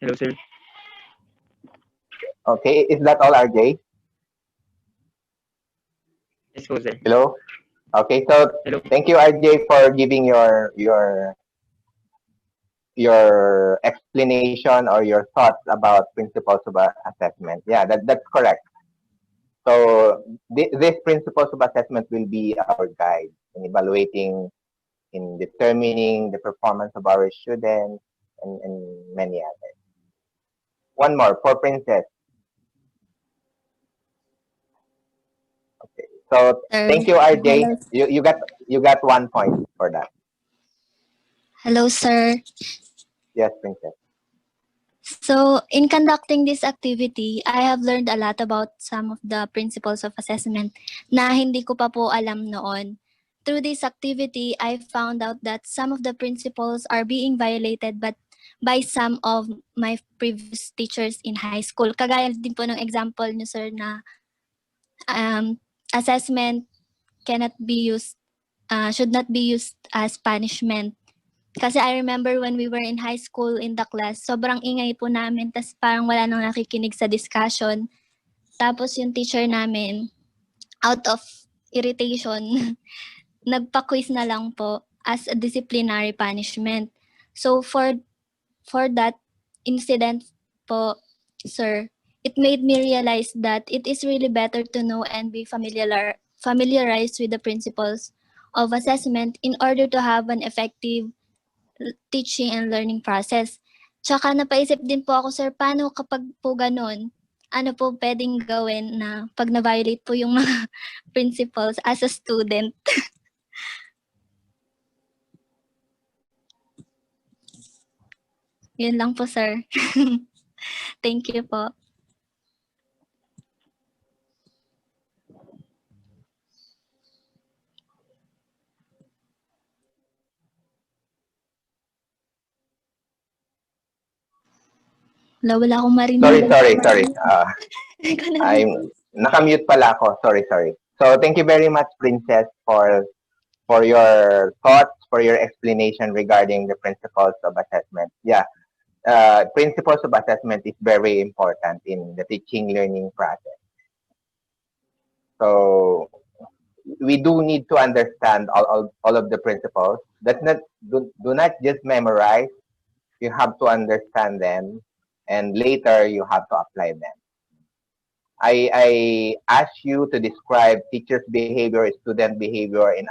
Hello, sir. Okay, is that all, RJ? Yes po, sir. Hello? Okay, so Hello. thank you, RJ, for giving your explanation or your thoughts about principles of assessment. Yeah, that's correct. So this principles of assessment will be our guide in evaluating, in determining the performance of our students, and many others. One more for Princess. Okay. So Sir. thank you, RJ. Hello. You got 1 point for that. Hello, sir. Yes, Princess. So, in conducting this activity, I have learned a lot about some of the principles of assessment na hindi ko pa po alam noon. Through this activity, I found out that some of the principles are being violated but by some of my previous teachers in high school. Kagaya din po ng example niyo, sir, na assessment cannot be used, should not be used as punishment. Kasi I remember when we were in high school in the class, sobrang ingay po namin, tas parang wala nang nakikinig sa discussion. Tapos yung teacher namin, out of irritation, nagpa-quiz na lang po as a disciplinary punishment. So for that incident po, sir, it made me realize that it is really better to know and be familiarized with the principles of assessment in order to have an effective teaching and learning process. Tsaka napaisip din po ako, sir, paano kapag po ganun, ano po pwedeng gawin na pag na-violate po yung mga principles as a student? Yun lang po, sir. Thank you po. Wala akong marinig. Sorry. I'm nakamute pala ako. Sorry. So thank you very much, Princess, for your thoughts, for your explanation regarding the principles of assessment. Yeah, principles of assessment is very important in the teaching learning process. So we do need to understand all of the principles. That's not do not just memorize. You have to understand them, and later you have to apply them. I ask you to describe teacher's behavior, student behavior in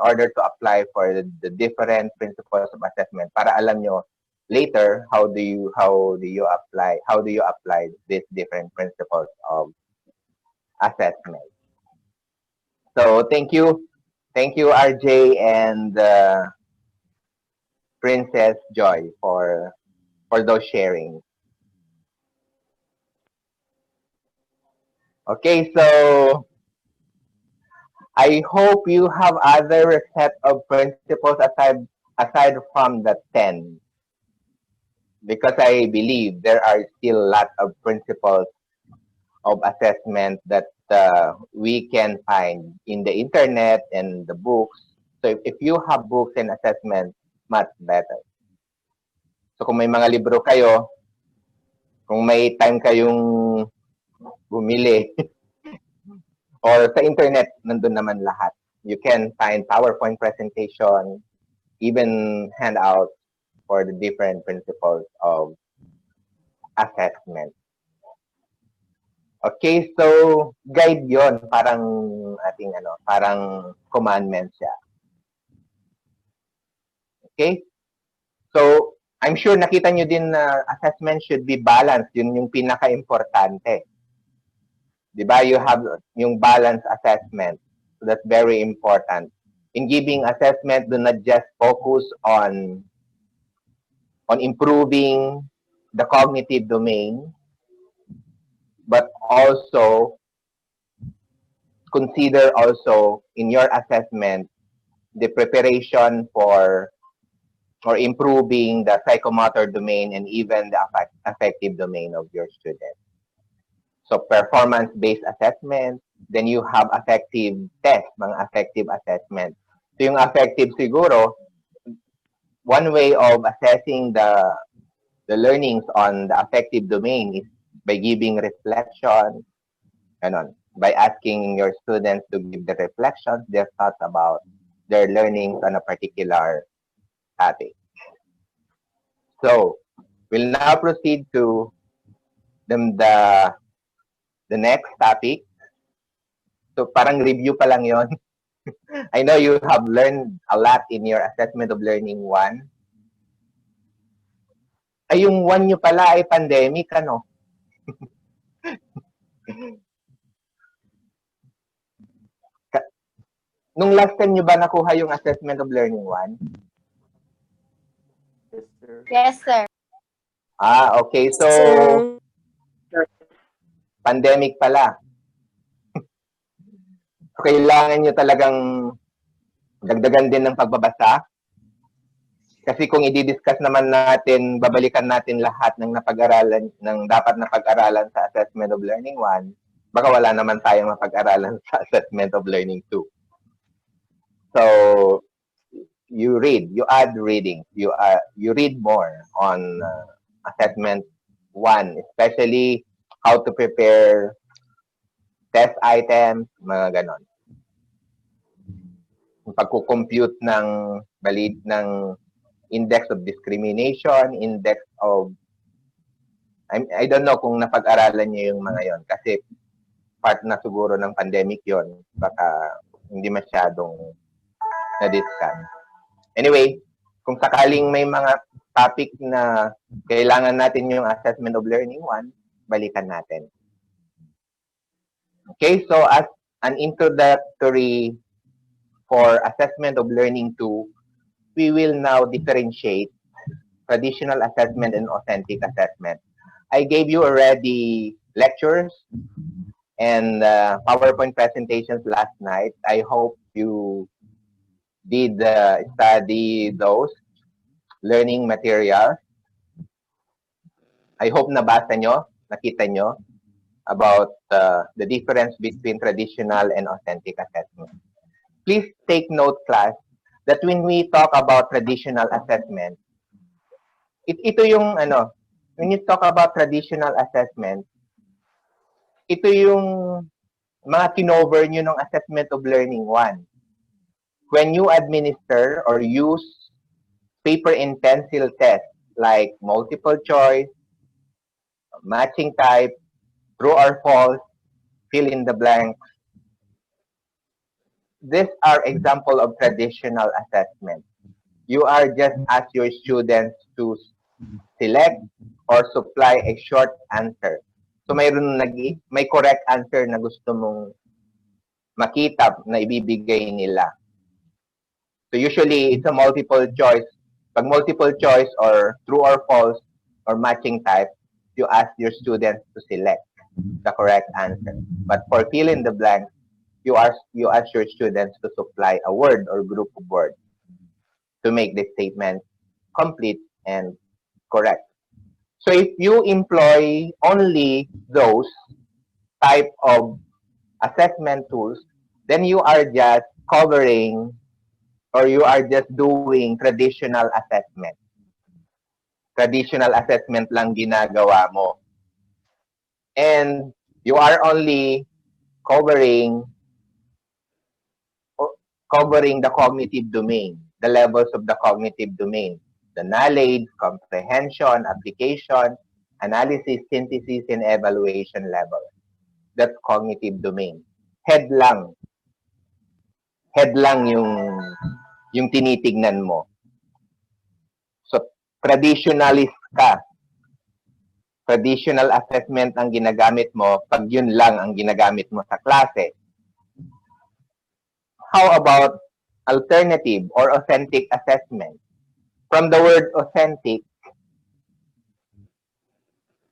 order to apply for the different principles of assessment. Para alam nyo later how do you apply these different principles of assessment. So thank you RJ and Princess Joy for those sharing. Okay, so I hope you have other set of principles aside from the 10, because I believe there are still a lot of principles of assessment that we can find in the internet and the books. So if you have books and assessment, much better. So kung may mga libro kayo, kung may time kayong bumili, or sa internet, nandun naman lahat. You can find PowerPoint presentation, even handouts for the different principles of assessment. Okay, so guide yon, parang ating parang commandment siya. Okay? So, I'm sure nakita nyo din na assessment should be balanced. Yun yung pinaka-importante. Diba? You have yung balanced assessment. So that's very important. In giving assessment, do not just focus on improving the cognitive domain, but also consider also in your assessment the preparation for or improving the psychomotor domain and even the affective domain of your student. So performance-based assessment, then you have affective test, mga affective assessment. So yung affective siguro, one way of assessing the learnings on the affective domain is by giving reflection, ganon. By asking your students to give the reflections, their thoughts about their learnings on a particular topic. So, we'll now proceed to the next topic. So, parang review pa lang yon. I know you have learned a lot in your assessment of learning 1. Ay, yung 1 nyo pala ay pandemic, ano? Nung last time nyo ba nakuha yung assessment of learning 1? Yes, sir. Yes, sir. Okay. So, pandemic pala. So, kailangan nyo talagang dagdagan din ng pagbabasa. Kasi kung i-discuss naman natin, babalikan natin lahat ng napag-aralan, ng dapat napag-aralan sa assessment of learning 1, baka wala naman tayong mapag-aralan sa assessment of learning 2. So, you add reading, you read more on assessment 1, especially how to prepare test items, mga ganon. Pagko-compute ng index of discrimination, index of I don't know kung napag-aralan niyo yung mga yon kasi part na siguro ng pandemic yon, baka hindi masyadong na-discuss. Anyway, kung sakaling may mga topic na kailangan natin yung assessment of learning 1, balikan natin. Okay, so as an introductory for assessment of learning 2, we will now differentiate traditional assessment and authentic assessment. I gave you already lectures and PowerPoint presentations last night. I hope you did study those learning materials. I hope nabasa nyo, nakita nyo about the difference between traditional and authentic assessment. Please take note, class, that when we talk about traditional assessment, ito yung when you talk about traditional assessment, ito yung mga kinover nyo ng assessment of learning 1. When you administer or use paper and pencil tests like multiple choice, matching type, true or false, fill in the blanks, these are example of traditional assessment. You are just ask your students to select or supply a short answer. So may correct answer na gusto mong makita na ibibigay nila. So usually it's a multiple choice. Pag multiple choice or true or false or matching type, you ask your students to select the correct answer. But for fill in the blanks, you ask your students to supply a word or group of words to make the statement complete and correct. So if you employ only those type of assessment tools, then you are just covering or you are just doing traditional assessment. Traditional assessment lang ginagawa mo. And you are only covering the cognitive domain, the levels of the cognitive domain, the knowledge, comprehension, application, analysis, synthesis, and evaluation level. That's cognitive domain. Head lang yung tinitignan mo. So, traditionalist ka. Traditional assessment ang ginagamit mo pag yun lang ang ginagamit mo sa klase. How about alternative or authentic assessment? From the word authentic,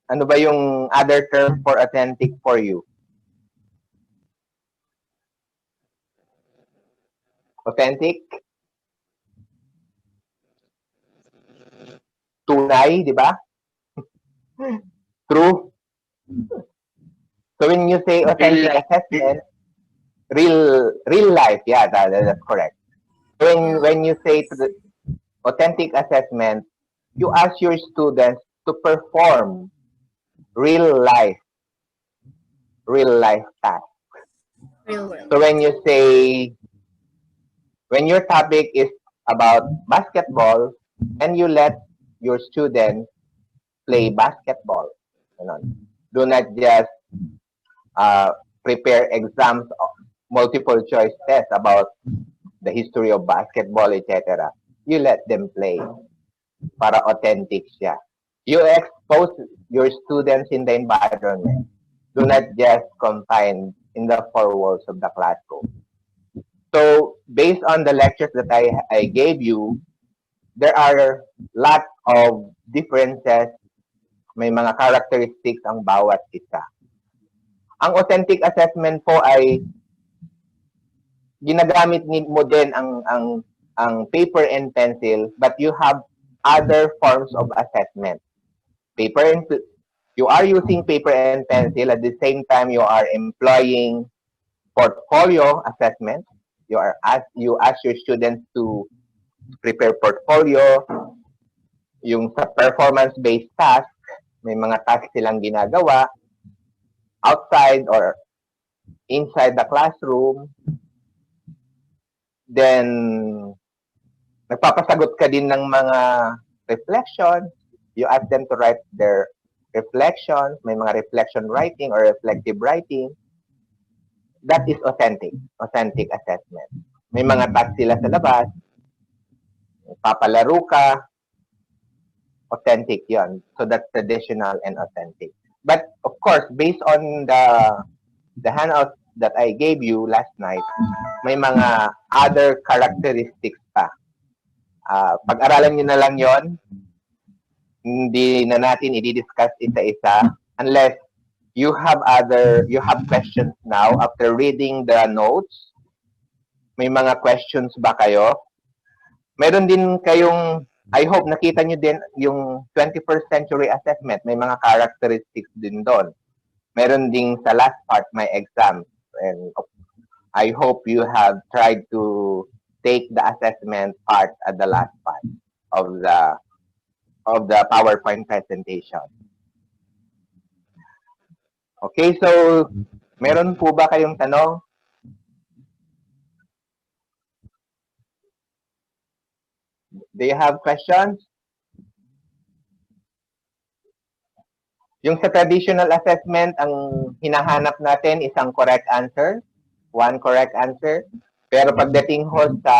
ano ba yung other term for authentic for you? Authentic? Tunay, di ba? True. So when you say authentic assessment, real life, yeah, that's correct. When you say to the authentic assessment, you ask your students to perform real life, real life tasks. Real world. So when your topic is about basketball and you let your students play basketball, do not just uh, prepare exams of multiple choice tests about the history of basketball, etc. You let them play para authentic siya. You expose your students in the environment. Do not just confine in the four walls of the classroom. So, based on the lectures that I gave you, there are lot of differences. May mga characteristics ang bawat isa. Ang authentic assessment po ay ginagamit mo din ang paper and pencil, but you have other forms of assessment. Paper and you are using paper and pencil at the same time you are employing portfolio assessment. You ask your students to prepare portfolio. Yung sa performance-based task, may mga task silang ginagawa outside or inside the classroom. Then, nagpapasagot ka din ng mga reflections. You ask them to write their reflections. May mga reflection writing or reflective writing. That is authentic assessment. May mga task sila sa labas. Papalaro ka. Authentic yon. So that's traditional and authentic. But of course, based on the handout that I gave you last night, may mga other characteristics pa. Pag-aralan nyo na lang yon. Hindi na natin i-discuss isa-isa unless you have questions now after reading the notes. May mga questions ba kayo? Meron din kayong, I hope nakita nyo din yung 21st century assessment. May mga characteristics din doon. Meron din sa last part, may exam. And I hope you have tried to take the assessment part at the last part of the PowerPoint presentation. Okay, so meron po ba kayong tanong? Do you have questions? Yung sa traditional assessment, ang hinahanap natin isang correct answer, one correct answer. Pero pagdating ho sa